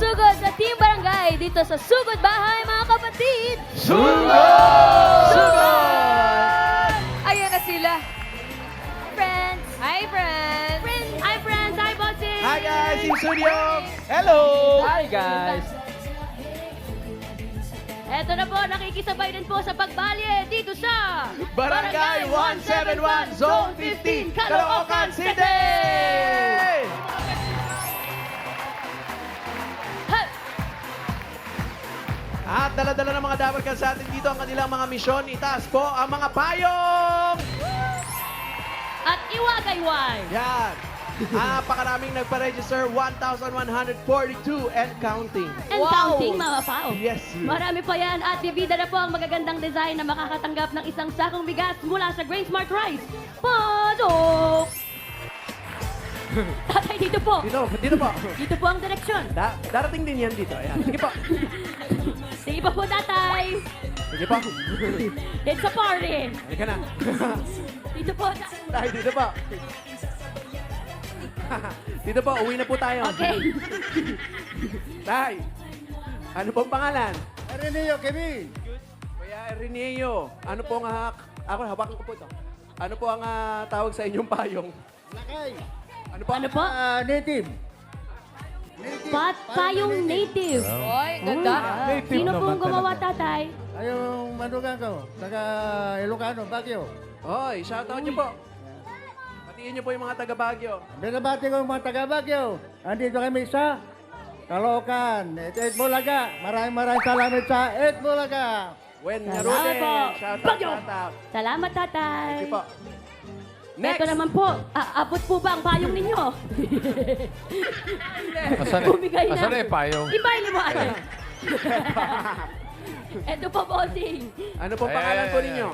sugod sa Team Barangay dito sa Sugod Bahay, mga kapatid! Sugod! Sugod! Ayan na sila. Friends! Hi, friends! Hi, friends! Hi, bossing! Hi guys, in studio! Hello! Hi guys! Eto na po, nakikisabay din po sa pagbalye dito sa Barangay 171 Zone 15, Caloocan City! Ha! At dala-dala ng mga dapat sa atin dito ang kanilang mga misyon. Itaas po ang mga payong! At iwagayway! Yan! Napakaraming nagpa-register, 1,142 and counting. And Wow! counting, mga pao. Yes. Marami pa yan at bibida na po ang magagandang design na makakatanggap ng isang sakong bigas mula sa Grain Smart Rice. Pasok! Tatay, dito po. Dito po. Dito po ang direksyon. Darating din yan dito. Ayan. Sige po. Sige pa po, tatay. Sige po. It's a party. Halika na. Dito po. Tayo, dito po. Dito po, uwi na po tayo. Okay. Tay, ano pong pangalan? Areneo, Kevin. Kuya Erineo, ano pong ako, hawakan ko po ito. Ano po ang tawag sa inyong payong? Lakay. Ano po? Ano po? Native. Native. Payong native. Oy, ganda. Sino pong gumawa, tatay? Ayong manugang ko. Taga Ilocano, Baguio. Oy, shoutout niyo po. Patiin niyo po yung mga taga Baguio. Binabati ko yung mga taga Baguio. Andito kami sa Caloocan. Ed Bulaga. Maraming salamat sa Ed Bulaga. When Salamat Narode, po. shoutout, Baguio. shoutout. Salamat, tatay. Sige po. Ito naman po, abot po ba ang payong ninyo? Bumigay na. Asan na yung payong? Ibaili mo, ate. Ito po, bossing. Ano pong pangalan po ninyo?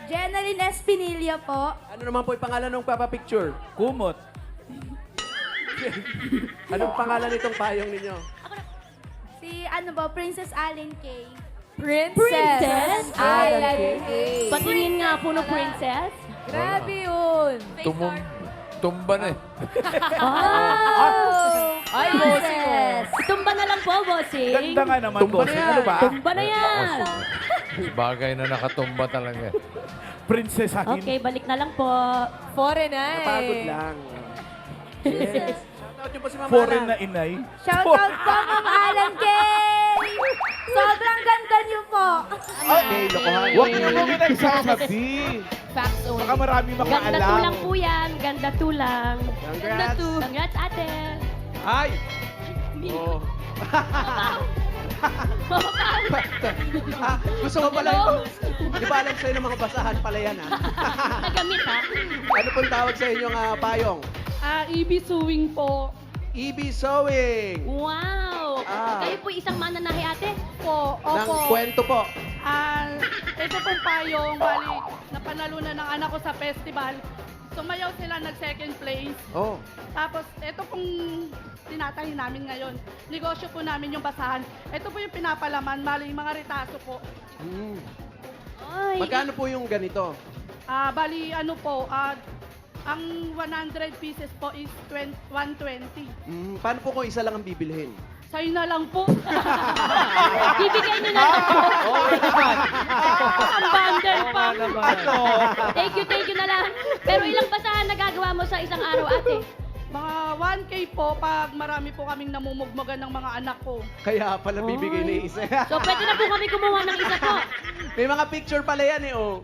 Jeneline Espinilla po. Ano naman po yung pangalan ng Papa-Picture? Kumot. Anong pangalan nitong payong ninyo? Si ano ba, Princess Allen Kay. Princess? Ay, Patingin nga po ng princess. grabe yun. Tumba na eh. Oh! Ay, bossing, oh. Itumba na lang po, bossing. Ganda nga naman, Tumba boss. na yan. Ano ba? Tumba na yan. Bagay na nakatumba talaga. Princess Akin. Okay, balik na lang po. Foreigner. Napagod lang. Yes. Shoutout niyo po si Mama Foreign Ana. na inay. Shoutout po, Ma'am Allen Kay! Sobrang ganda niyo po. Okay, lokohan. Huwag niyo mo pinagsasabi. Facts only. Baka marami Ganda makaalam. tulang po yan. Ganda tulang. Congrats. Congrats, ate. Ay! Oh. Mapapawag. Gusto mo pala yung... Di ba alam sa'yo ng mga basahan pala yan, ha? Nagamit, ha? Ano pong tawag sa inyong payong? EB Sewing po. EB Sewing. Wow! Ah. Kayo po isang mananahi, ate? Po, Ng opo. kwento po. Ito pong payong, bali, napanalunan ng anak ko sa festival. Sumayaw sila nag-second place. Oh. Tapos, ito pong tinatahi namin ngayon. Negosyo po namin yung basahan. Ito po yung pinapalaman, bali, mga retaso po. Mm. Ay, Magkano po yung ganito? Bali, ano po, ang 100 pieces po is 120. Paano po kung isa lang ang bibilhin? Sa'yo na lang po. bibigay nyo na lang po. Ang bundle pa. Ano? Thank you na lang. Pero ilang basahan nagagawa mo sa isang araw, ate? Mga 1K po pag marami po kaming namumugmagan ng mga anak ko. Kaya pala bibigay ni isa. So, pwede na po kami kumuha ng isa po. May mga picture pala yan eh, oh.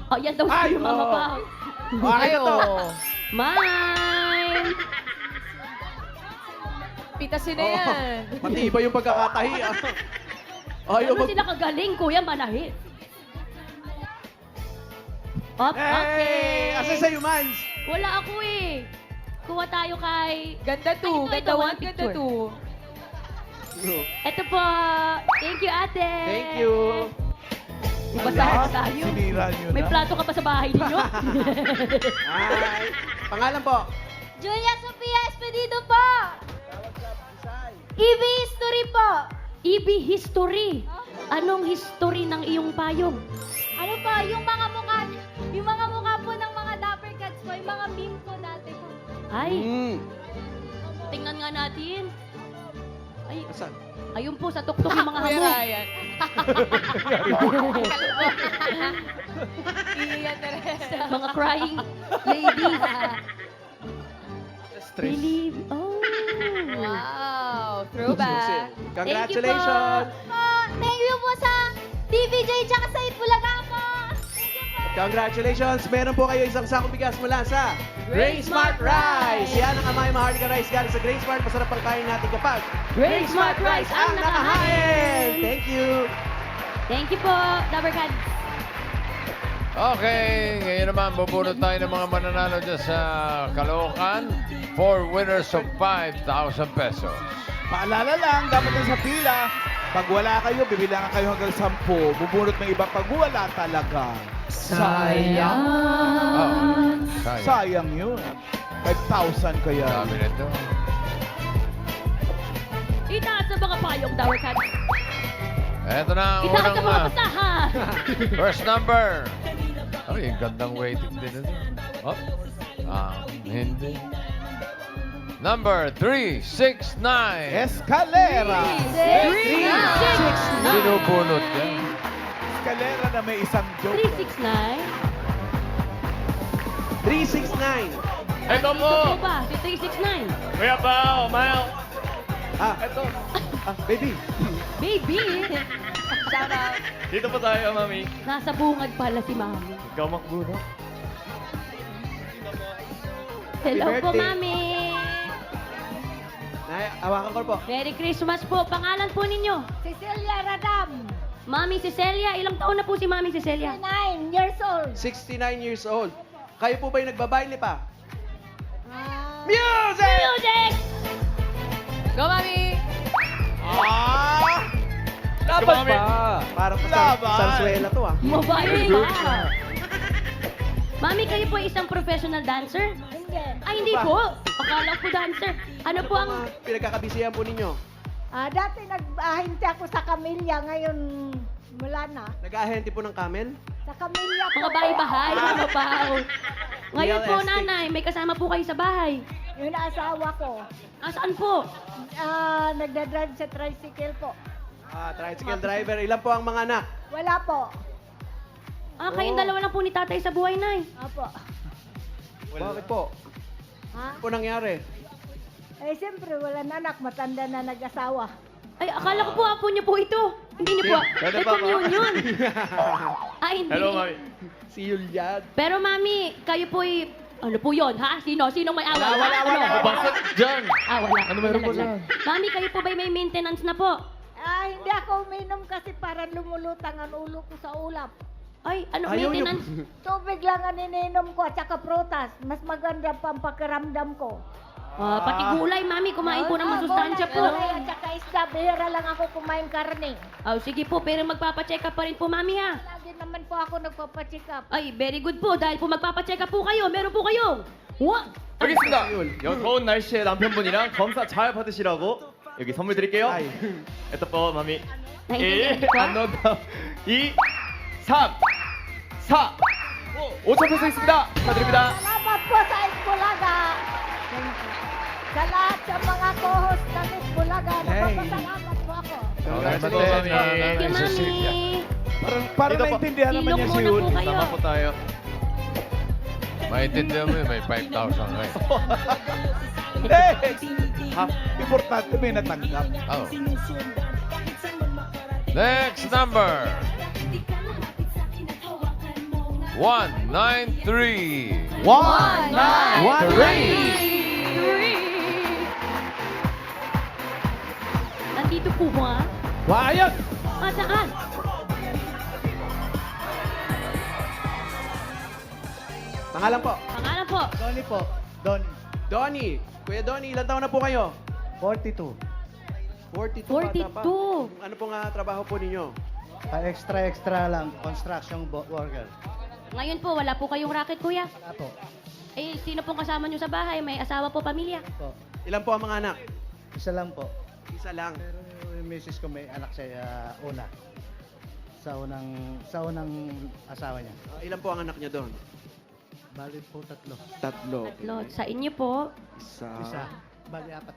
Oh, yan daw Ay, yung mga oo. pa. Ay, ito. Mine! Pitasin na yan. Matibay yung pagkakatahi, ah. Ayaw Ano sila kagaling, kuya, manahit. Op, Hey! Asa okay. sa'yo, Mans? Wala ako eh. Kuha tayo kay... Ganda two. Ay, ito, Ganda ito, one, one ganda picture. two. Ito po. Thank you, ate. Thank you. Basahan tayo. Sinira niyo May na. plato ka pa sa bahay ninyo? Hi. Pangalan po? Julia Sofia Espedido po. EB History po. EB History. Anong history ng iyong payong? Ano po, yung mga mukha po ng mga Dapper Cats po, yung mga meme po dati po. Ay, Mm. tingnan nga natin. Ay, Saan? ayun po, sa tuktok yung mga Kuya hamog. Ryan. Iyan na rin. Mga crying ladies. Stress. Believe. Oh. Wow. Throwback. Congratulations! Thank you po sa TVJ tsaka sa Itbulaga po. Thank you po. Congratulations! Meron po kayo isang sakong bigas mula sa Grain Smart Rice! Yan ang Amay Maharlika Rice galing sa Grain Smart. Masarap ang kain natin kapag Grain Smart Rice ang nakahain! Thank you! Thank you po, Dabber Cats. Okay, ngayon naman bubunot tayo ng mga mananalo dyan sa Caloocan. 4 winners of 5,000 pesos. Paalala lang, dapat din sa pila. Pag wala kayo, bibilangan kayo hanggang 10. Bubunot ng iba pag wala talaga. Sayang. Oh, sayang. Sayang yun. 5,000 kaya. Dami nito. Itaas sa mga payong, Dabber Cats. Eto na ang Itaas sa mga unang basahan. first number. Ay, ang gandang waiting din ito. Oh, hindi. Number 369. Escalera. 369. Binubunot yan. Escalera na may isang joke. 369. 369! Ito po! Ito ba? Si 369. Kuya Pao, Mal! Ah, Ito! baby! Baby. Shout out. Dito po tayo, Mami. Nasa bungad pala si Mami. Ikaw makburo. Hello po, birthday. Mami. Nay, awakan ko po. Merry Christmas po. Pangalan po ninyo? Cecilia Radam, Mami Cecilia. Ilang taon na po si Mami Cecilia? 9 years old. 69 years old. Kayo po ba'y nagbabaile pa? Ah, Music! Music! Go, Mami! Ah! Laban pa! Parang Laban! sarsuela to ah. Mobile pa. Mami, kayo po ay isang professional dancer? hindi. Ay, hindi Ano ba? po. Akala ko dancer. Ano po ang... Mga pinagkakabisihan po ninyo? Dati nag-ahente ako sa Camilla, ngayon wala na. Nag-ahente po ng camel? Sa Camilla po. Mga bahay-bahay, mga bahaw. Ngayon po, Real estate. nanay, may kasama po kayo sa bahay. Yung asawa ko. Saan po? Nagdadrive sa tricycle po. Tricycle driver. Ilan po ang mga anak? Wala po. Kayong dalawa lang po ni tatay sa buhay, nay. Opo. Bakit po? Ha? Ano po nangyari? Eh, siyempre, wala na anak. Matanda na nag-asawa. Ay, akala ko po apo niyo po ito. Hindi niyo po. Pwede Ay, ba, ma? communion. Ay, hindi. Hello, Mami. Si Julian. Pero mami, kayo po'y... Ano po yon ha? Sinong may awal? Wala. Bakit dyan? Wala. Ano meron po Wala. Mami, kayo po ba'y may maintenance na po? Hindi ako uminom kasi para lumulutang ang ulo ko sa ulap. Ay, ano Ayaw niyo- maintenance? Tubig lang ang ininom ko at saka prutas. Mas maganda pa ang pakiramdam ko. Pati gulay, mami, kumain po ng masustansya po. Gulay at saka isda. Bihira lang ako kumain karne. Sige po, pero magpapacheck up pa rin po, mami, ha? Lagi naman po ako nagpapacheck up. Ay, very good po. Dahil po magpapacheck up po kayo, meron po kayong... 알겠습니다. 더운 날씨에 남편분이랑 검사 잘 받으시라고 여기 선물 드릴게요. 아이. ito po, Mami. 나인tindihan 1, ko. 안 넣었다. 2, 3, 4, 5천 페소 있습니다. 축하드립니다. Salamat po sa Itbulaga. Sa lahat sa mga co-host ng Itbulaga. Nagpapasalamat po ako. Salamat po, din, Mami. Nanay Thank you, Cecilia. mami. Parang Dito po. naintindihan naman Ilong niya si muna Yul. po kayo. Tama po tayo. Maintindihan mo yun, may 5,000 ngayon. Next! Importante may natanggap. Oh. Next number. 193. 193. Nandito po ba? Wayag! Saan? Pangalan po? Pangalan po. Donnie po. Donnie. Donnie. Kuya Donnie, ilan taon na po kayo? 42. 42 bata pa. 42. Ano pong trabaho po ninyo? Extra lang. Construction worker. Ngayon po, wala po kayong racket, kuya. Wala po. Sino pong kasama nyo sa bahay? May asawa po, pamilya? Po. Ilan po ang mga anak? Isa lang po. Isa lang. Pero yung misis ko may anak siya una. Sa unang asawa niya. Ilan po ang anak niya doon? Bali po tatlo. Tatlo. Tatlo. Sa inyo po, Isa. Isa. Bali apat.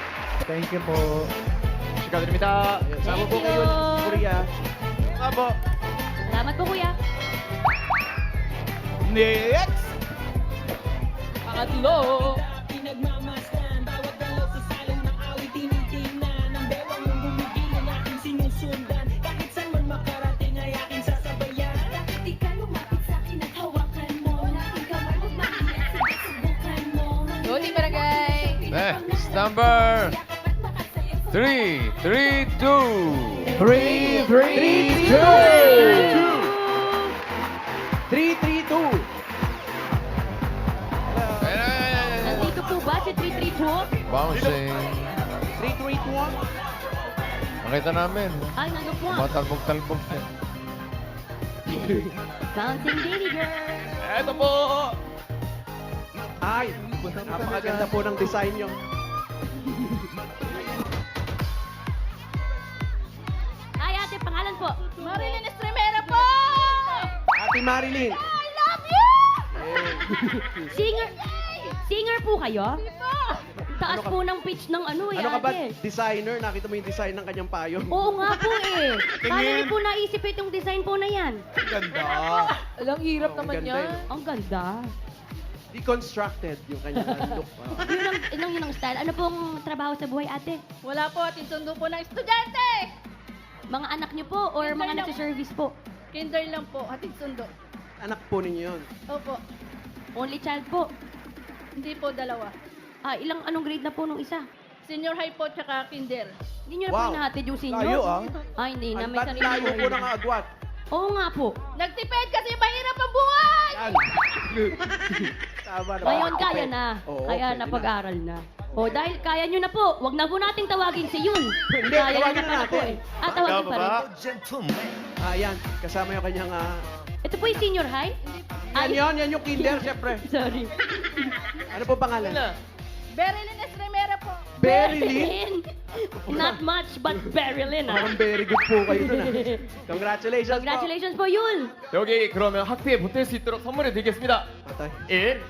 Thank you po. 축하드립니다. Ayan, sama po Thank kayo, you. Korea. Abo. Salamat po, kuya. Next! Pangatlo. Go, Team Barangay. Next, number 332. 3-3-2! 3-3-2! Nandito po ba si 332? Bouncing. 3-3-2-1? Nakita namin. Ay, nandun po. Matalbog-talbog siya. Bouncing baby girl. Eto po. Ay, napakaganda po ng design nyo. Ay, ate, pangalan po. Marilyn Estremera po! Ate Marilyn. I love you! Singer po kayo? Po! Taas Ano ka- po ng pitch ng ano eh, Ano ka ba, ate. designer? Nakita mo yung design ng kanyang payong? Oo nga po eh. Paano Tingin. niyo po naisip itong design po na yan? Ganda. Alang hirap Oh, naman ganda yan. Ang ganda. Deconstructed yung kanyang look. Yun ang style. Ano pong trabaho sa buhay, ate? Wala po, ating sundo po ng estudyante! Mga anak niyo po or Kinder mga lang. nagsiservice po? Kinder lang po, ating sundo. Anak po ninyo yun. Opo, Only child po? hindi po dalawa. Ah, anong grade na po nung isa? Senior high po, tsaka kinder. Hindi niyo na po Wow. inahatid yung senior? Layo, ah. Ay, hindi na. Ang May sarili layo po buhay ng na. agwat. Oo nga po. Nagtipid kasi mahirap ang buhay! Yan. Tama na. Ngayon kaya na. Oo, Kaya pwede na pag-aral na. O dahil kaya nyo na po, wag na po nating tawagin si Yun. Hindi, Kaya nyo tawagin na na pala po natin. eh. Ah, tawagin pa rin. Yan. Kasama yung kanyang... Ito po yung senior high? yan yung kinder, syempre. Sorry. Ano po pangalan? Berilyn Estremera po. Berilyn. Not much, but Berilyn. Parang very good po kayo dun. Congratulations po. Congratulations po, Yun. 여기 그러면 학비에 보탤 수 있도록 선물을 드리겠습니다. Patay. 1,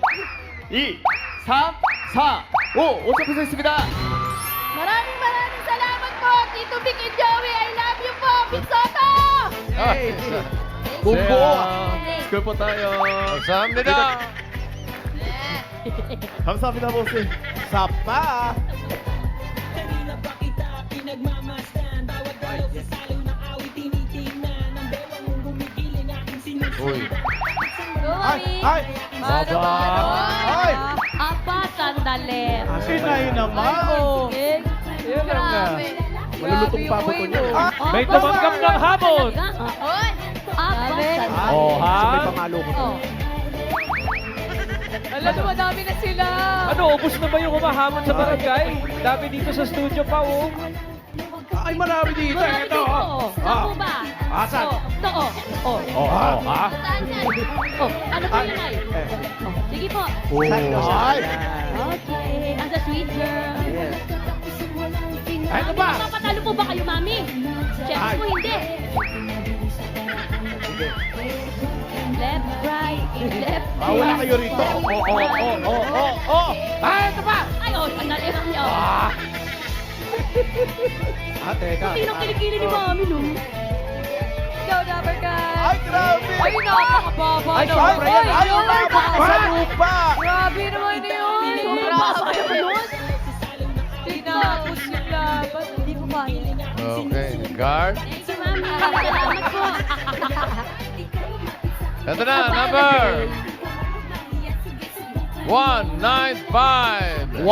2, 3, 4, 5. 5초 있습니다. Maraming salamat po, Tito Vic and Joey. I love you po, Vic Soto! Hey. Bumbuo. 그럴 tayo. 감사합니다. 감사합니다, 보스. Sapa. Uy. Ay, ay. Ano ba? Ay. Apa, sandali. Sinay naman. Sige. Grabe. Malulutong pa po niya. May tumanggap ng habon. Oy! Apa, sandali. Oh, ha? Sa may pamalo ko. Oh. Alam mo, madami na sila. Ano, ubos na ba yung humahamon sa barangay? Dami dito sa studio pa, oh. Ay, marami dito. Marami Ito. dito. Saan po ba? Asan? Oh, ito, oh. Oh. ha? Saan yan? Oh, ano po yun, Ay? Oh, sige po. Saan ko siya? Ay. Okay, as a sweet girl. Yes. Ano ba? Mapapatalo po ba kayo, mami? Siyempre po hindi. Left, right, left, right. Wala kayo rito. Ay, ito pa! Ay, oh, sandali lang niyo. Teka. Tinang kilikili ni mami, no? Go, Dabber Guy. Ay, grabe. Ay, napakababa Ay, naman. sobra yan. Ay, napaka sa lupa. Grabe naman yun. Mababa kayo pa nun? Tinapos yung laban. Hindi ko kaya. Okay. Guard. Thank you, mami. Salamat po. Ito na, number 195. 195!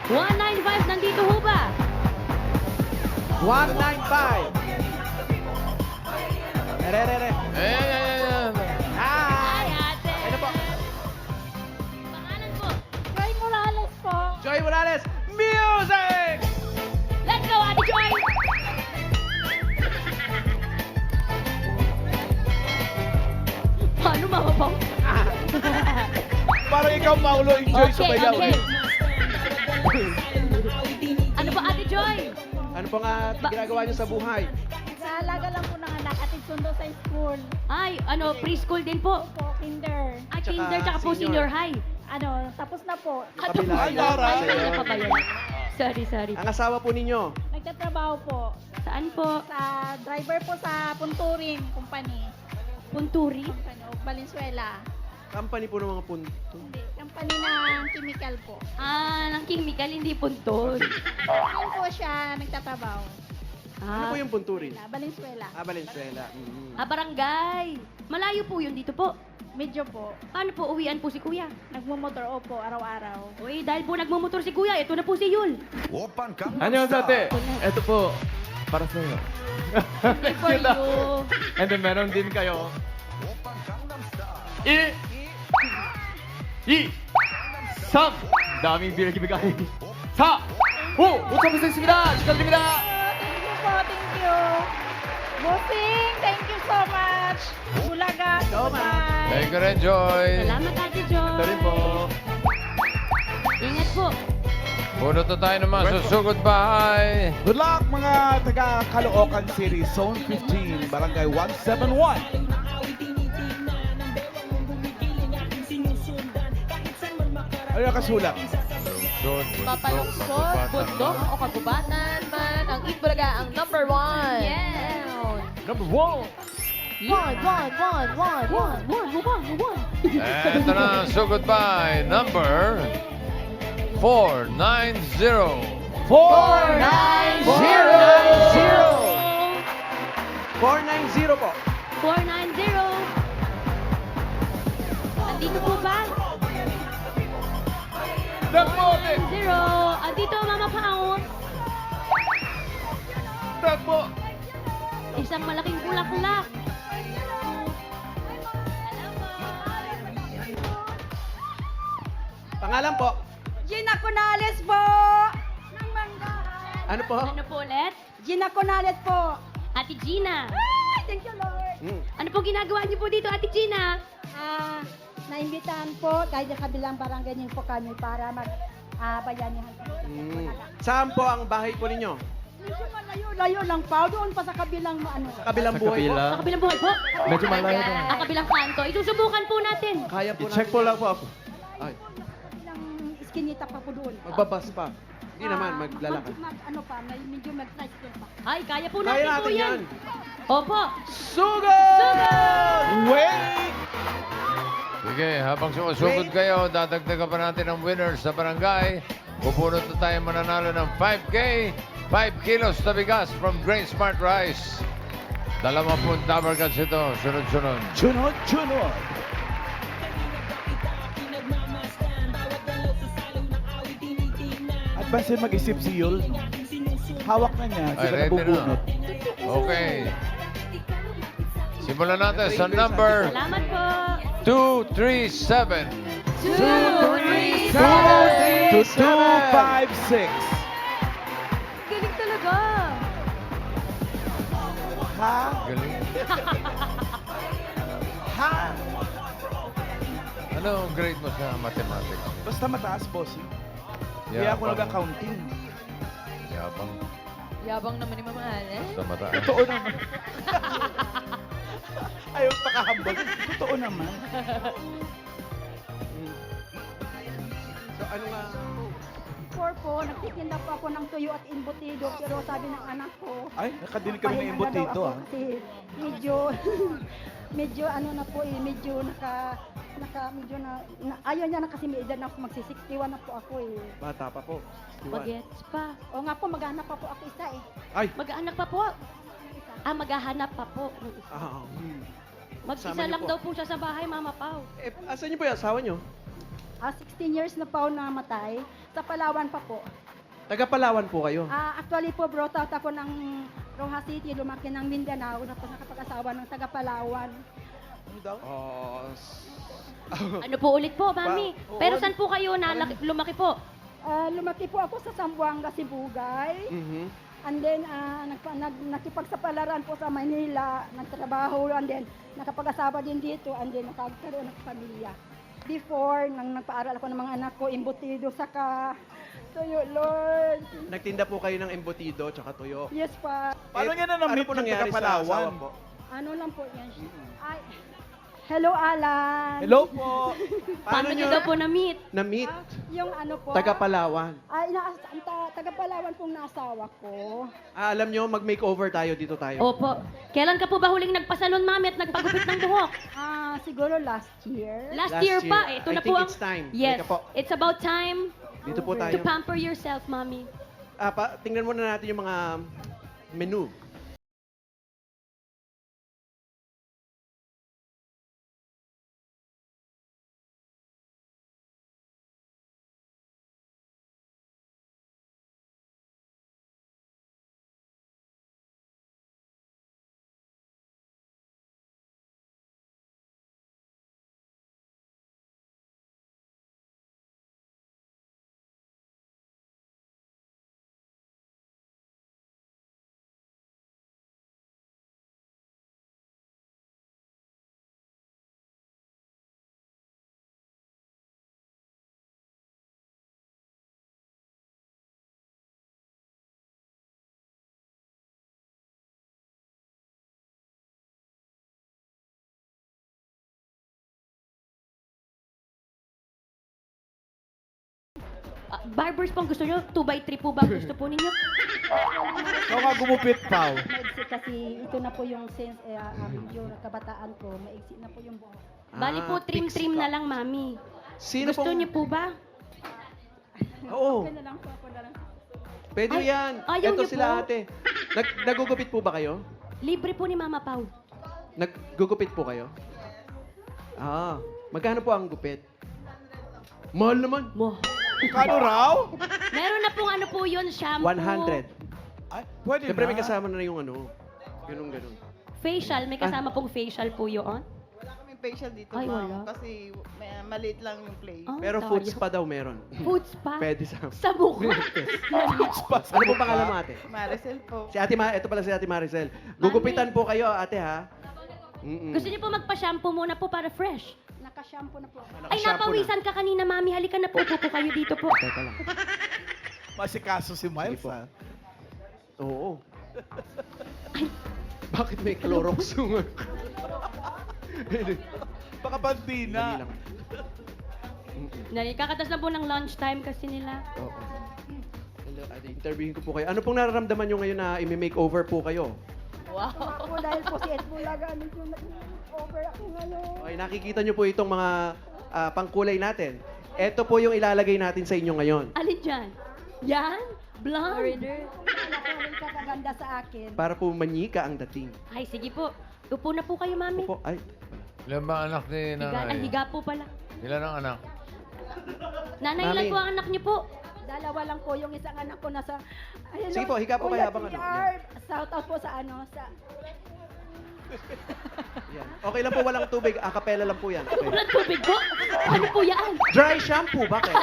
195, nandito ho ba? 195. Re. Ayan. Hi! Hi, ate. Ano po? Pangalan po. Joy Morales po. Joy Morales, music! Let's go, Ate Joy! Paano mababaw? Parang ikaw, Paulo, enjoy sa bayaw. Ano po, Ate Joy? Ano po nga ginagawa niyo sa buhay? Naalaga lang po ng anak at sundo sa school. Ay, preschool din po. Po, kinder. Ay, Tsaka kinder, tsaka po senior. senior high. Ano, tapos na po. Kabila Ay, yan. ay, Sa'yo. ano pa ba yun? Sorry. Ang asawa po ninyo? Nagtatrabaho po Saan po? sa driver po sa Punturing Company. Punturi? Company of Valenzuela. Company po ng mga punto. Hindi, company ng chemical po. Ng chemical, hindi puntol. Doon po siya nagtatrabaho. Ano po yung punturin? Sa Valenzuela. Valenzuela. Barangay. Malayo po yun dito po. Medyo po. Paano po uwian po si Kuya? Nagmumotor opo, araw-araw. Uy, dahil po nagmumotor si Kuya, ito na po si Yul. Ano yung ate? Ito po, para sa iyo. For you. And then meron din kayo. Sam! daming binibigay. 사! 오! 5,000 pesos 있습니다. 축하드립니다. Thank you po, thank you. Bossing, thank you so much. Bulaga, bye. Thank you rin, Joy. Salamat, Ate Joy. Ito rin po. Ingat po. Bunot na tayo ng mga susugod bahay. Good luck mga taga Caloocan City, Zone 15, Barangay 171. Ano yung kasulat? Mapalungsod, bundok o kagubatan man, ang Itbulaga ang number one. Yeah. Number 1. One. Ito na ang sugod bahay. Number 490. 490 po. 490. Andito po ba? Nagbote! 0. Andito, Mama Pound. Nagbo! Isang malaking bulaklak. Pangalan po. Gina Conales po. Ng Manggahan. Ano po? Ano po ulit? Gina Conales po. Ate Gina. Ay, thank you Lord. Ano po ginagawa niyo po dito, Ate Gina? Naimbitahan po kahit sa kabilang barangay niyo po kami para bayanihan kami. Saan po ang bahay po ninyo? Medyo malayo-layo lang pa. Doon pa sa kabilang Kabilang Sa buhay po? kabila. Sa kabilang buhay po? Medyo malayo doon. Ang kabilang kanto. Isusubukan po natin. Kaya po I-check po lang po ako. Ay, kabilang iskinita pa po doon. magbabas pa. Hindi naman, maglalakad. Ano pa, medyo mag-tricycle pa. Ay, kaya po Kaya natin po natin yan. yan. Opo. Sugod! Wait! Sige, habang sumusugod kayo, dadagdagan pa natin ang winners sa barangay. Pupunot na tayo mananalo ng 5K, 5 kilos na bigas from Grain Smart Rice. 20 Tower Guns ito, sunod-sunod. Chunod! At basin mag-isip si Yul, no? Hawak na niya, Ay, sila ready na. nabubunot. Okay. Simulan natin sa number Salamat po. 237. 2, 3, 2, 5, 6. Galing talaga. Ha? Galing. Ha? Ano ang grade mo sa mathematics? Basta mataas, bossing. Kaya ako nag-accounting. Yabang. Yabang naman ni Mama Alen. Basta mataas. Totoo naman. Ayaw pakahambal. Totoo naman. So, ano nga? Before po, nagtitinda po ako ng tuyo at imbutido, pero sabi ng anak ko, Ay, nakadinig kami ng pahinga imbot na daw dito, ako ah. Kasi medyo ano na po medyo medyo ayaw niya na kasi may edad na ako, magsi-61 na po ako Bata pa po. 61. Bagets pa. O nga po, maghanap pa po ako isa Ay! Mag-anak pa po. Maghahanap pa po. Ah, Mag-isa Kasama niyo lang po. daw po siya sa bahay, Mama Pao. Eh, asan niyo po yung asawa niyo? 16 years na po namatay. Sa Palawan pa po. Taga Palawan po kayo. Actually po, brought out ako ng Roja City, lumaki ng Mindanao, tapos nakapag-asawa ng taga Palawan. Ano daw? Ano po ulit po, Mami? Pero saan po kayo lumaki po? Lumaki po ako sa Zamboanga, Sibugay. Mhm. And then, nakipagsapalaran po sa Manila, nagtrabaho, and then, nakapag-asawa din dito, and then, nakagkaroon ng pamilya. Before, nang nagpaaral ako ng mga anak ko, imbutido, saka tuyo, Lord. Nagtinda po kayo ng embutido tsaka tuyo. Yes pa. Paano niya na na-meet po yung nangyari sa taga-Palawan? asawa po? Ano lang po yan. Ay, hello, Alan. Hello po! Paano niyo daw po na-meet? Na-meet? Yung ano po. Taga Palawan. Ay, taga Palawan pong nasawa ko. Alam niyo, mag-makeover tayo dito tayo. Opo. Kailan ka po ba huling nagpasalon, Mami, at nagpagupit ng buhok? Siguro last year. Last Last year pa. year. Ito I na think po ang... it's time. Yes. Halika po. It's about time Dito po to tayo. pamper yourself, Mami. Tingnan muna natin yung mga menu. Barbers pong gusto nyo? 2x3 po ba gusto po ninyo? Ikaw nga gumupit, Pao. Maigsi kasi ito na po yung sense, yung kabataan ko, maigsi na po yung buhok. Bali po, trim-trim na lang, Mami. Sino Gusto pong... niyo po ba? Oo. Okay na lang po ako na lang. Pwede Ay, yan. ayaw Ito niyo sila po? ate. Nagugupit po ba kayo? Libre po ni Mama Pao. Naggugupit po kayo? Magkano po ang gupit? Mahal naman. Mo. Kano raw? Meron na pong ano po yun, shampoo. 100. Ay, pwede Siyempre na. may kasama na yung ano. Ganun. Facial, may kasama pong facial po yun. Wala kaming facial dito, Ay, ma'am. wala. Kasi maliit lang yung place. Ah, Pero tayo. food spa daw meron. Food spa? Pwede sa... Sa mukha. Ano po pangalan mo ate? Maricel po. Si ate ito pala si ate Maricel. Gugupitan po kayo ate ha. Gusto niyo po magpa-shampoo muna po para fresh? Naka-shampoo na po ako. Ay, napawisan ka kanina, Mami. Halika na po. Upo po kayo dito po. Teka lang. Masikaso si Miles, Sige po. ha? Oo. Bakit may Clorox yung... Baka bandina. Dali lang. Kakatas na po ng lunchtime kasi nila. Oo. Hello, ate, interviewin ko po kayo. Ano pong nararamdaman nyo ngayon na i-makeover po kayo? Ako dahil po si Ed Bulaga, ano yung nag-over ako ngayon. Okay, nakikita nyo po itong mga pangkulay natin. Ito po yung ilalagay natin sa inyo ngayon. Alin dyan? Yan? Blonde? Wala po rin kakaganda sa akin. Para po manyika ang dating. Ay, sige po. Upo na po kayo, Mami. Opo, ay. Ilan ba anak ni Higa, nanay? higa po pala. Ilan ang anak? Nanay, ilan Mami. po ang anak niyo po? Dalawa lang po yung isang anak ko nasa... Ayun, Sige po, higa po kayo habang ano, CR. Shout out po sa sa... Yan. Okay lang po, walang tubig. Acapella lang po yan. Okay. Walang tubig po? Ano po yan? Dry shampoo, bakit?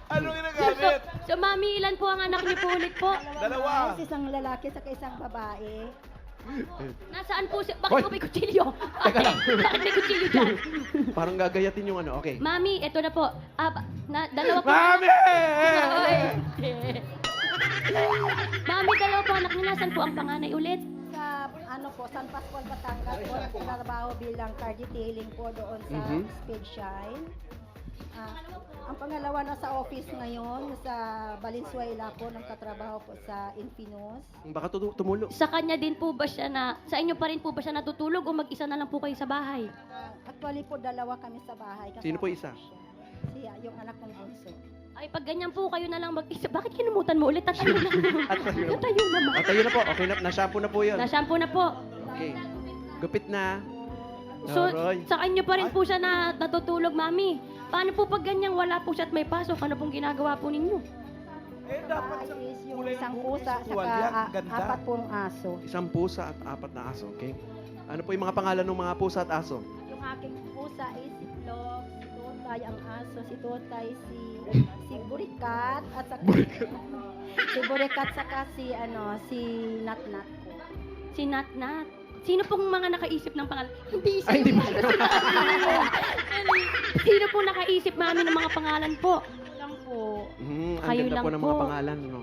Anong ginagamit? So, Mami, ilan po ang anak niyo po ulit po? Dalawa. Isang lalaki sa isang babae. Nasaan po si... Bakit Hoy! po may kutsilyo? Teka lang. Bakit may kutsilyo dyan? Parang gagayatin yung ano. Okay. Mami, eto na po. Dalawa po. Mami! Ay, hindi. Mami, dalawa po anak niyo. Nasaan po ang panganay ulit? Sa San Pascual, Batangas po, nagtatrabaho bilang car detailing po doon sa Speed Shine. Ang pangalawa na sa office ngayon, sa Valenzuela po, nagtatrabaho po sa Infinos. Baka tumulo. Sa kanya din po ba siya sa inyo pa rin po ba siya natutulog o mag-isa na lang po kayo sa bahay? Actually po, dalawa kami sa bahay. Sino po isa? Siya, yung anak ng bunso. Ay, pag ganyan po kayo na lang mag-isa, bakit kinumutan mo ulit? Tatayo na. At tayo na. Tatayo naman. Tayo na po. Okay na. Na-shampoo na po yun. Na-shampoo na po. Okay. Gupit na. So, Aroy. sa kanya pa rin po siya natutulog, Mami. Paano po pag ganyang wala po siya at may pasok? Ano pong ginagawa po ninyo? Eh, dapat sa Is yung kulay ng isang buhok, pusa, visual saka yan. Ganda. apat pong aso. Isang pusa at 4 na aso, okay? Ano po yung mga pangalan ng mga pusa at aso? Yung aking pusa is si Flog, si Totay ang aso, si Totay si Burikat at saka si Burikat saka si Natnat ko. Si Natnat. Sino pong mga nakaisip ng pangalan? Hindi Ay, hindi ba? Sino pong nakaisip, Mami, ng mga pangalan po? Lang po. Ang Kayo ganda lang po ng mga po. pangalan, no?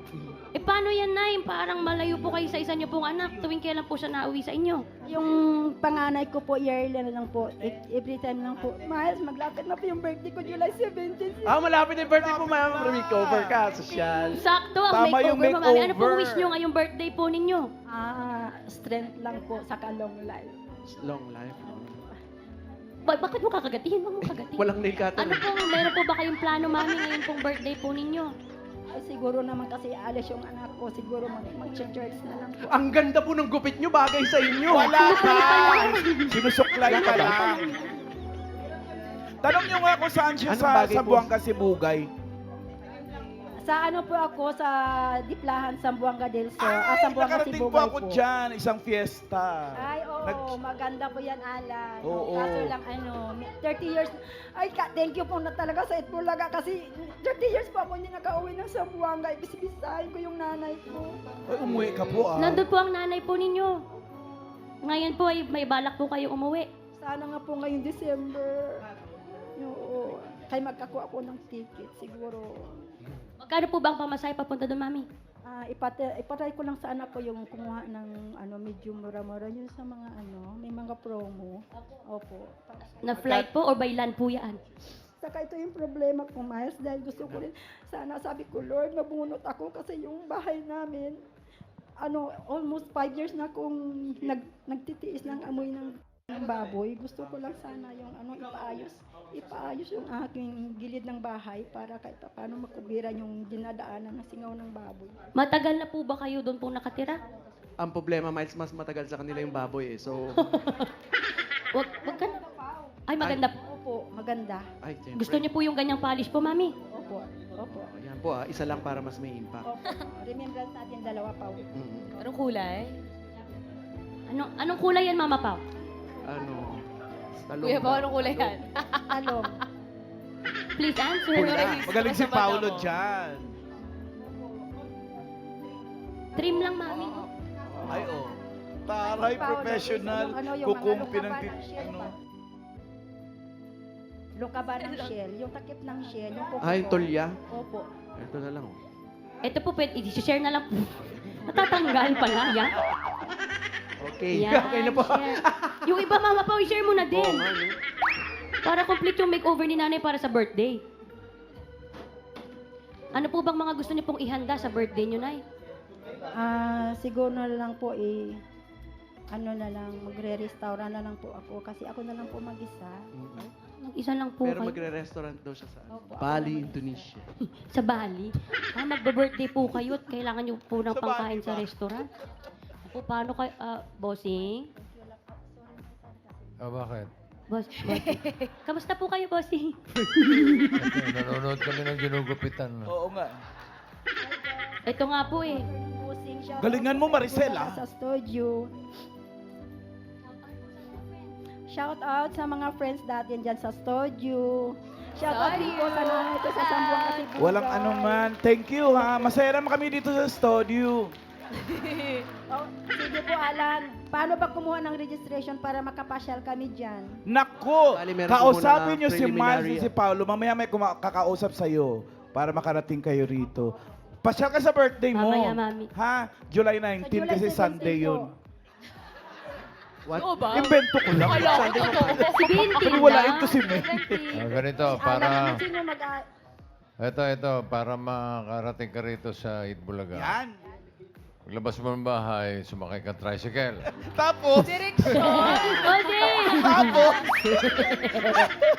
Eh, paano yan, Nay? Parang malayo po kayo sa isa niyo pong anak. Tuwing kailan po siya nauwi sa inyo? Yung panganay ko po, yearly na lang po. Every time lang po. Miles, maglapit na po yung birthday ko, July 17. Malapit na yung birthday po, ma'am. Recover ka, sosyal. Sakto, ang Tama yung makeover mo, Mami. Ano pong makeover. wish niyo ngayong birthday po ninyo? Strength lang po, saka long life. Long life. Bakit mo kakagatihin? Huwag mo kagatin. Walang nail cutter. Ano pong, meron po ba kayong plano, Mami, ngayon pong birthday po ninyo? Ay, siguro naman kasi alis yung anak ko, siguro mag-church na lang po. Ang ganda po ng gupit nyo, bagay sa inyo. Wala pa! Sinusuklay pa lang. Tanong nyo nga kung saan siya Anong sa bagay po? Buanga Sibugay. Sa ano po ako, sa Diplahan, Sambuanga del Sur. Ay, Sambuanga nakarating po Sibugay ako dyan, isang fiesta. Ay, oo, maganda po yan, Alan. Oo. Kaso lang, 30 years. Ay, thank you po na talaga sa Itbulaga kasi 30 years pa ako hindi nakauwi ng Sambuanga. Ibisibisahin ko yung nanay ko. Ay, umuwi ka po ah. Nandun po ang nanay po ninyo. Ngayon po ay may balak po kayo umuwi. Sana nga po ngayong December. Oo. Kaya magkakuha ako ng ticket, siguro. Magkano po ba ang pamasahe papunta doon, Mami? Ipatry ko lang sa anak ko yung kumuha ng medyo mura-mura yun sa mga may mga promo. Opo. Na flight po or by land po yan? Saka ito yung problema ko, Miles, dahil gusto ko rin, sana sabi ko, Lord, mabunot ako kasi yung bahay namin, almost 5 years na akong nagtitiis ng amoy ng baboy. Gusto ko lang sana yung ipaayos yung aking gilid ng bahay para kahit paano makubiran yung dinadaanan ng singaw ng baboy. Matagal na po ba kayo doon po nakatira? Ang problema, Miles, mas matagal sa kanila yung baboy eh. So, Wag ka na. Ay, maganda po. Opo, maganda. ay, siyempre. Gusto niyo po yung ganyang polish po, Mami? Opo. Yan po isa lang para mas may impact. Opo. Remembrance natin, dalawa pa. Anong kulay? Anong kulay yan, Mama Pao? Talong Kuya ba? Pao, anong kulay yan? Talong. Please answer. Magaling si Paolo dyan. Trim lang, Mami. Ay, oh. Taray, professional. Kukumpi ng Lukaba ng shell, yung takip ng shell, yung kuko. Yung tulya? Opo. Ito na lang. Oh. Ito po, pwede, i-share na lang po. Natatanggal pala, yan. Okay. Yan, Okay na po. share. Yung iba, Mama Pao, i-share mo na din. Oo nga, no? Para complete yung makeover ni nanay para sa birthday. Ano po bang mga gusto niyo pong ihanda sa birthday niyo, Nay? Siguro na lang po magre-restaurant na lang po ako kasi ako na lang po mag-isa. Isa lang po Pero kayo. magre-restaurant daw siya sa Opo. Bali, Indonesia. Sa Bali. Magbe-birthday po kayo at kailangan niyo po ng Sa pangkain Bali sa ba? restaurant. O paano kayo, bossing? Bakit? Bossing. Kamusta po kayo, bossing? Nanonood kami ng ginugupitan. Oo nga. Ito nga po eh. Busing siya. Galingan mo, Maricel, ah. Sa studio. Shout out sa mga friends natin dyan sa studio. Shout out din po sa nanay ko sa Sambuanga Sibugay. Walang anuman. Thank you ha. Masaya naman kami dito sa studio. Sige po, Alan. Paano ba kumuha ng registration para makapasyal kami dyan? Nako, Bali, meron po kausapin muna nyo si Miles preliminary, at si Paolo. Mamaya may kakausap sa'yo para makarating kayo rito. Pasyal ka sa birthday mo. Mamaya, Mami. Ha? July 19 July kasi 17 Sunday po. yun. What? Oo ba? Invento ko lang. Akala ko totoo. Si Binti Paniwalain ko si Mel. Ganito, Alan, para... sino Ito, para makarating ka rito sa Itbulaga. Yan. Paglabas mo ng bahay, sumakay ka tricycle. Tapos, Direksyon! Bossing! tapos,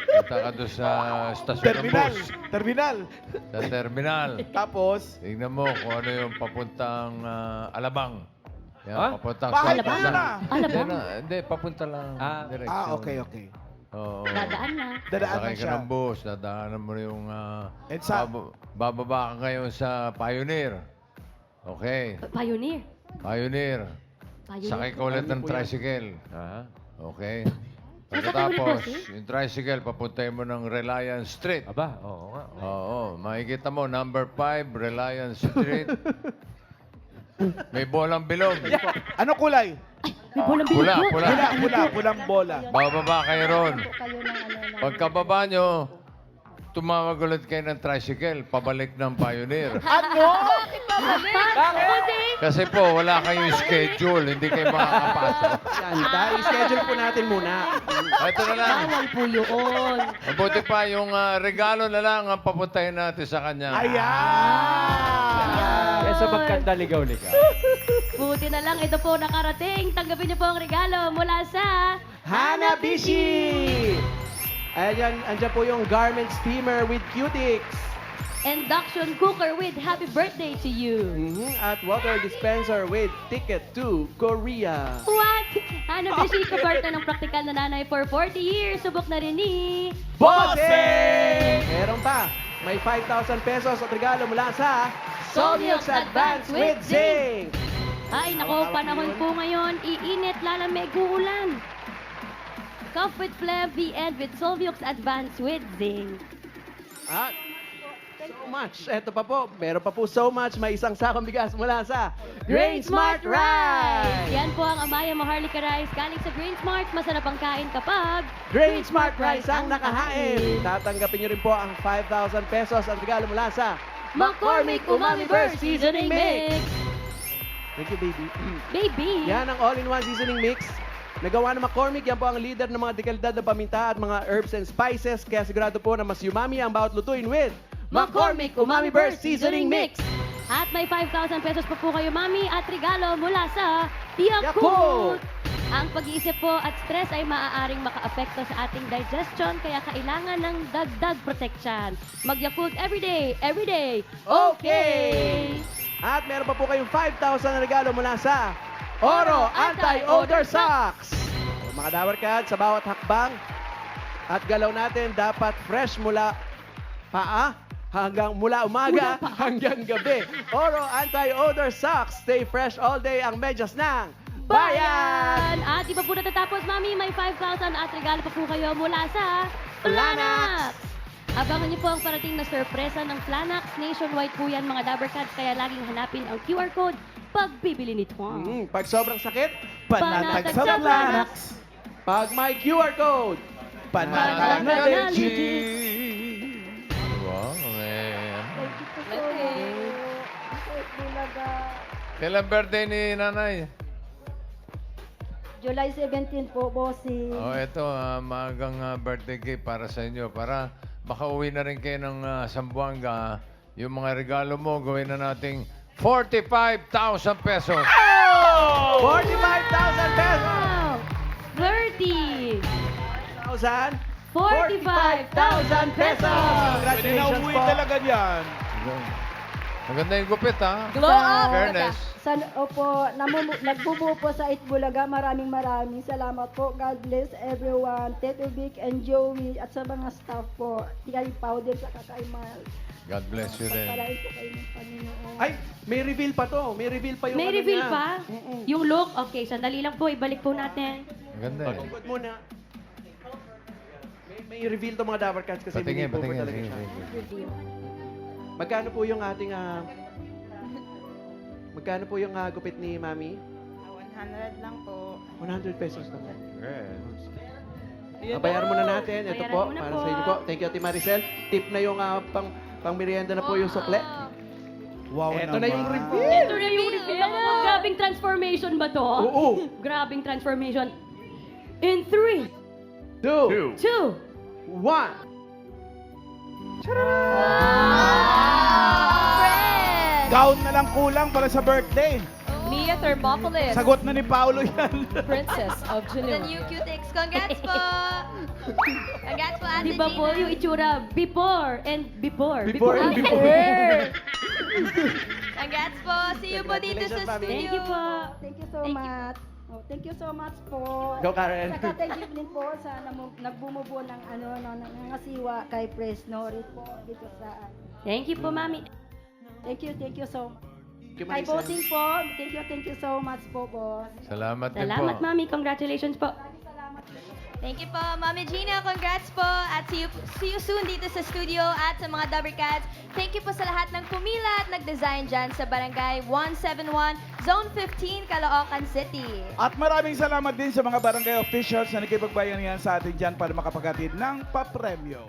Punta ka doon sa stasyon ng terminal. bus. Terminal. Sa terminal. Tapos, Tingnan mo kung ano yung papuntang Alabang. Yan, Ha? papuntang Bahay Santa pa Cruz. yun, ah. Hindi, hindi, papunta lang. Direksyon. Ah, okay. Oo. Dadaan na. Dadaan Sakay na ka siya. ng bus, dadaanan mo yung... And sa- bababa ka ngayon sa Pioneer. Okay. Pioneer. Pioneer. Pioneer. Sakay ka ulit ng Ano po yan? tricycle. Ah. Okay. Sasakay ulit, Pagkatapos, bossing? yung tricycle, papuntahin mo ng Reliance Street. Aba, oo nga. Oo, makikita mo, number 5, Reliance Street. May bolang bilog. Ano kulay? May bolang bilog Pula, po. pula. Pulang bola. Bababa kayo ron. Po kayo ng ano ng... Pagkababa nyo, tumawag ulit kayo ng tricycle, pabalik ng Pioneer. Bakit? Kasi po, wala kayong schedule, hindi kayo makakapasok. Yan, dahil schedule po natin muna. Ito na lang. Bawal po yun. Mabuti pa, yung regalo na lang ang papuntahin natin sa kanya. Ayan! Kaya sa magkanda ligaw-ligaw. Buti na lang, ito po nakarating. Tanggapin niyo po ang regalo mula sa... Hanabishi! Ayan, andyan po yung garment steamer with Cutix. Induction cooker with happy birthday to you. At water dispenser with ticket to Korea. What? Hanabishi, kapartner ng praktikal na nanay for 40 years. Subok na rin ni... Bossing! Meron pa. May 5,000 pesos at regalo mula sa Solmux Advance with Zing. Ay, nako, panahon po ngayon. Iinit, lalamig, uulan. Cough with phlegm, the end with Solmux Advance with Zing. At so much. Eto pa po. Meron pa po so much. May isang sakong bigas mula sa Grain Smart Rice. Yan po ang Amaya Maharlika Rice. Galing sa Grain Smart, masarap ang kain kapag... Grain Smart Rice ang nakahain. Tatanggapin niyo rin po ang 5,000 pesos at regalo mula sa McCormick Umami Burst Seasoning Mix. Thank you, baby. Baby. Yan ang all-in-one seasoning mix. Nagawa ng McCormick, yan po ang leader ng mga dekalidad na paminta at mga herbs and spices. Kaya sigurado po na mas umami ang bawat lutuin with McCormick Umami Burst Seasoning Mix. At may 5,000 pesos pa po kayo, Mami, at regalo mula sa Yakult. Yakult. Ang pag-iisip po at stress ay maaaring maka-apekto sa ating digestion, kaya kailangan ng dagdag protection. Mag-Yakult everyday, everyday. Okay! At meron pa po kayong 5,000 na regalo mula sa Oro Anti-Odor Socks. Mga Dawarkad, sa bawat hakbang at galaw natin, dapat fresh mula paa hanggang mula umaga hanggang gabi. Oro Anti-Odor Socks. Stay fresh all day ang medyas ng bayan! At di pa po natatapos, Mami, may 5,000 at regalo pa po kayo mula sa Planax. Abangan niyo po ang parating na sorpresa ng Planax. Nationwide po yan, mga Dabarkads, kaya laging hanapin ang QR code pag bibili nito. Pag sobrang sakit, Panatag sa Planax. pag may QR code, Panatag na legit. Wow, man. Bulaga. Kailan birthday ni nanay? July 17 po, bossing. Oh, ito, maagang birthday cake para sa inyo. Para makauwi na rin kayo ng Zamboanga. Yung mga regalo mo, gawin na nating 45,000 pesos. 45,000 pesos! Wow! 30! 1,000? 45,000 pesos! Pwede na Congratulations uwi po. talaga yan. Maganda yung gupit, ha? Glow up! Fairness. Opo, nagbubuo po sa Itbulaga. Maraming salamat po. God bless everyone. Tito Vic and Joey at sa mga staff po. Kay Powder sa kay Mal. God bless you din. Pagpalain po kayo ng Panginoon. Ay, may reveal pa to. May reveal pa yung May ano reveal niya. pa? Yung look? Okay, sandali lang po. Ibalik po natin. Maganda eh. Tungkod muna. May reveal to mga Dabarkads kasi Patingin, mini-cover patingin. talaga Sige, siya. sige. Review. Magkano po yung ating magkano po yung gupit ni Mami? 100 lang po. 100 pesos na po. Okay. Bayaran muna natin. Ito Bayaran po, muna para po. sa inyo po. Thank you, Ate Maricel. Tip na yung pang merienda na po yung sukle. Wow Ito naman. na yung reveal. Ito na yung reveal. Ako, grabing transformation ba to? Oo. Grabing transformation. In 3, 2, 2, 1. Gown na lang kulang para sa birthday. Mia Thermopolis, Sagot na ni Paolo yan. Princess of The Genoa. new Cutix. Congrats po! Congrats po, Ate Di ba po Gina. yung itsura before and before? Before and after. before. Congrats po. See you po dito sa Congratulations, Mami. studio. Thank you po. Thank you so Thank you. much. Oh, thank you so much po. Go, Karen. Saka thank you din po sa nagbumubo ng ng asiwa kay Pres Nori po dito sa Thank you po, Mami. Thank you so much. Thank you, Kay Maricel. voting po, thank you so much po, boss. Salamat din po. Salamat, Mami. Congratulations po. Thank you po, Mami Gina. Congrats po. At see you soon dito sa studio at sa mga Dabber Cats. Thank you po sa lahat ng pumila at nag-design dyan sa Barangay 171, Zone 15, Caloocan City. At maraming salamat din sa mga barangay officials na nakipagbayanihan sa atin dyan para makapaghatid ng papremyo.